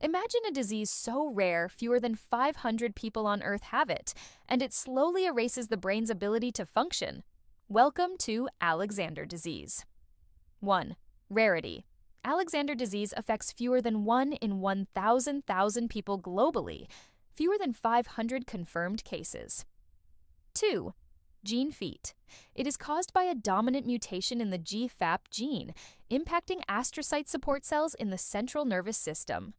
Imagine a disease so rare fewer than 500 people on Earth have it, and it slowly erases the brain's ability to function. Welcome to Alexander disease. 1. Rarity. Alexander disease affects fewer than 1 in 1,000,000 people globally, fewer than 500 confirmed cases. 2. Gene feat. It is caused by a dominant mutation in the GFAP gene, impacting astrocyte support cells in the central nervous system.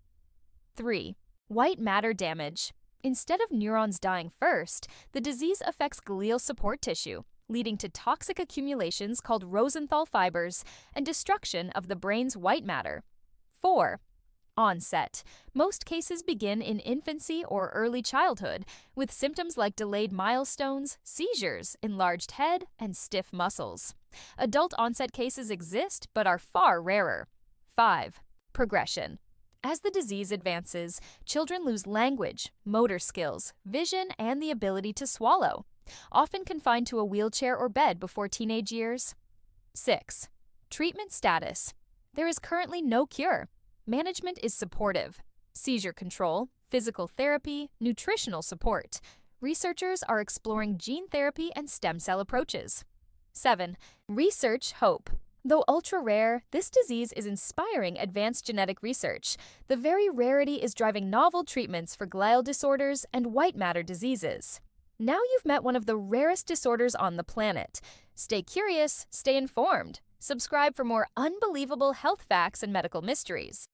3. White matter damage. Instead of neurons dying first, the disease affects glial support tissue, leading to toxic accumulations called Rosenthal fibers and destruction of the brain's white matter. 4. Onset. Most cases begin in infancy or early childhood, with symptoms like delayed milestones, seizures, enlarged head, and stiff muscles. Adult onset cases exist but are far rarer. 5. Progression. As the disease advances, children lose language, motor skills, vision, and the ability to swallow, often confined to a wheelchair or bed before teenage years. 6. Treatment status. There is currently no cure. Management is supportive. Seizure control, physical therapy, nutritional support. Researchers are exploring gene therapy and stem cell approaches. 7. Research hope. Though ultra-rare, this disease is inspiring advanced genetic research. The very rarity is driving novel treatments for glial disorders and white matter diseases. Now you've met one of the rarest disorders on the planet. Stay curious, stay informed. Subscribe for more unbelievable health facts and medical mysteries.